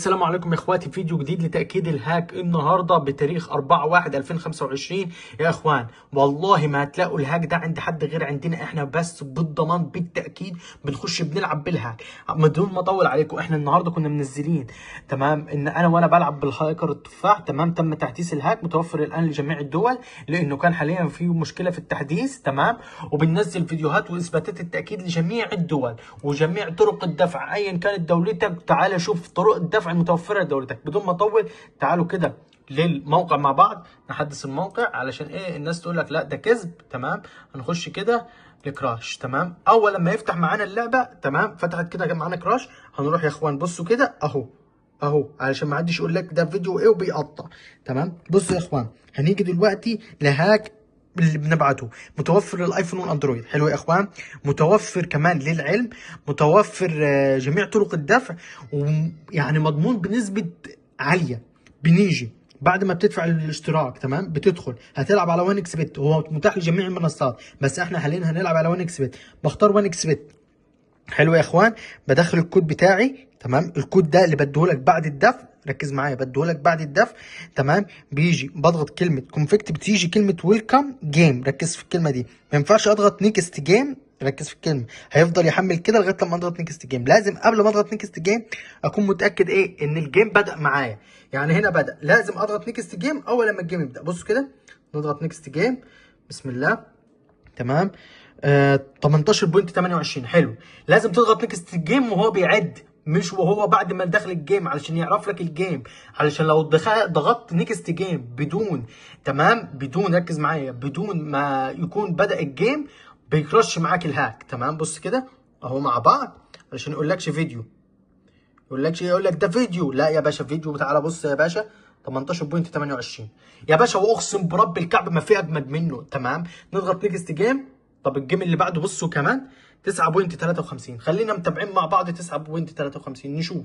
السلام عليكم يا اخواتي، فيديو جديد لتأكيد الهاك النهارده بتاريخ 4/1/2025. يا اخوان والله ما هتلاقوا الهاك ده عند حد غير عندنا احنا، بس بالضمان بالتأكيد بنخش بنلعب بالهاك. بدون ما اطول عليكم، احنا النهارده كنا منزلين تمام ان انا وانا بلعب بالهاكر التفاح. تمام، تم تحديث الهاك متوفر الان لجميع الدول لانه كان حاليا في مشكله في التحديث. تمام، وبننزل فيديوهات واثباتات التأكيد لجميع الدول وجميع طرق الدفع ايا كانت دولتك. تعال شوف طرق الدفع المتوفره لدولتك. بدون ما اطول تعالوا كده للموقع مع بعض، نحدث الموقع علشان ايه الناس تقول لك لا ده كذب. تمام، هنخش كده لكراش. تمام، اول لما يفتح معانا اللعبه تمام فتحت كده معانا كراش، هنروح يا اخوان بصوا كده اهو علشان ما حدش يقول لك ده فيديو ايه وبيقطع. تمام، بصوا يا اخوان هنيجي دلوقتي لهاك اللي بنبعته. متوفر للايفون والاندرويد. حلو يا اخوان، متوفر كمان للعلم، متوفر جميع طرق الدفع، ويعني مضمون بنسبه عاليه. بنيجي بعد ما بتدفع الاشتراك تمام بتدخل هتلعب على وان اكس بت، هو متاح لجميع المنصات بس احنا حاليا هنلعب على وان اكس بت. بختار وان اكس بت. حلو يا اخوان، بدخل الكود بتاعي. تمام، الكود ده اللي بديهولك بعد الدفع، ركز معايا بديهولك بعد الدفع. تمام، بيجي بضغط كلمه كونفكت بتيجي كلمه ويلكم جيم، ركز في الكلمه دي. ما ينفعش اضغط نيكست جيم، ركز في الكلمه. هيفضل يحمل كده لغايه لما اضغط نيكست جيم. لازم قبل ما اضغط نيكست جيم اكون متاكد ايه ان الجيم بدا معايا. يعني هنا بدا، لازم اضغط نيكست جيم اول لما الجيم يبدا. بصوا كده نضغط نيكست جيم، بسم الله. تمام، 18.28. حلو، لازم تضغط نيكست الجيم وهو بيعد، مش وهو بعد ما دخل الجيم علشان يعرف لك الجيم. علشان لو ضغطت نيكست جيم بدون تمام بدون ركز معايا بدون ما يكون بدأ الجيم بيكرش معاك الهاك. تمام، بص كده اهو مع بعض علشان يقول لكش فيديو، يقول لك يقول لك ده فيديو. لا يا باشا فيديو. تعالى بص يا باشا 18.28 يا باشا، واقسم برب الكعب ما في اجمد منه. تمام، نضغط نيكست جيم. طب الجيم اللي بعده بصوا كمان 9.53. خلينا متابعين مع بعض 9.53 نشوف.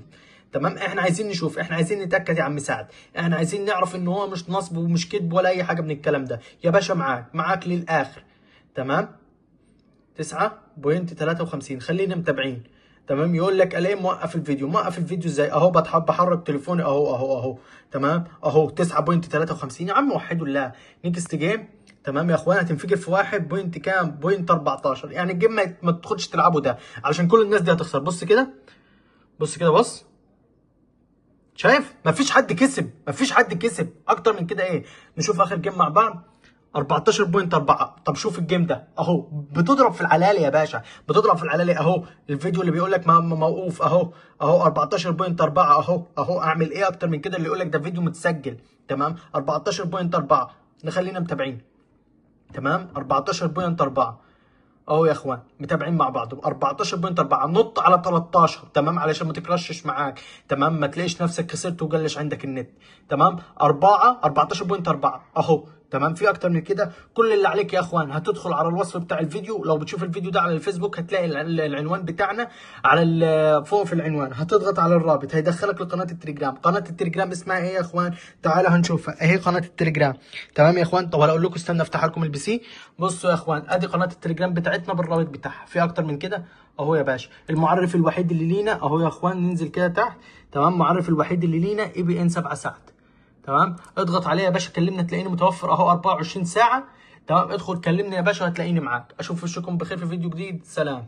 تمام، احنا عايزين نشوف، احنا عايزين نتاكد يا عم سعد، احنا عايزين نعرف ان هو مش نصب ومش كذب ولا اي حاجه من الكلام ده. يا باشا معاك للاخر. تمام، 9.53. خلينا متابعين. تمام، يقول لك الاقي موقف الفيديو. موقف الفيديو ازاي؟ اهو بحرك تليفوني اهو. تمام اهو 9.53 يا عم وحدوا الله. نيكست جيم. تمام يا اخوان، هتنفجر في 1 بوينت كام بوينت 14. يعني الجيم ما تدخلش تلعبه ده علشان كل الناس دي هتخسر. بص كده بص كده بص، شايف؟ مفيش حد كسب، مفيش حد كسب اكتر من كده. ايه، نشوف اخر جيم مع بعض 14.4. طب شوف الجيم ده اهو بتضرب في العلالي يا باشا، بتضرب في العلالي اهو. الفيديو اللي بيقول لك موقوف اهو 14.4 اهو. اعمل ايه اكتر من كده؟ اللي يقول لك ده فيديو متسجل. تمام، 14.4. نخلينا متابعين. تمام، 14.4 اهو يا اخوان متابعين مع بعض. 14.4 نط على 13. تمام، علشان ما تكرشش معاك. تمام، ما تلاقيش نفسك خسرت وقلش عندك النت. تمام، 14.4 اهو. تمام، في اكتر من كده. كل اللي عليك يا اخوان هتدخل على الوصف بتاع الفيديو. لو بتشوف الفيديو ده على الفيسبوك هتلاقي العنوان بتاعنا على فوق في العنوان. هتضغط على الرابط هيدخلك لقناه التليجرام. قناه التليجرام اسمها ايه يا اخوان؟ تعالوا هنشوفها اهي قناه التليجرام. تمام يا اخوان، طب اقول لكم استنى افتح لكم البي سي. بصوا يا اخوان ادي قناه التليجرام بتاعتنا بالرابط بتاعها. في اكتر من كده اهو يا باشا. المعرف الوحيد اللي لينا اهو يا اخوان، ننزل كده تحت. تمام، المعرف الوحيد اللي لينا اي بي ان 7 ساعات. تمام، اضغط عليه يا باشا كلمنا تلاقيني متوفر اهو 24 ساعه. تمام، ادخل كلمني يا باشا هتلاقيني معاك. اشوف وشكم بخير في فيديو جديد. سلام.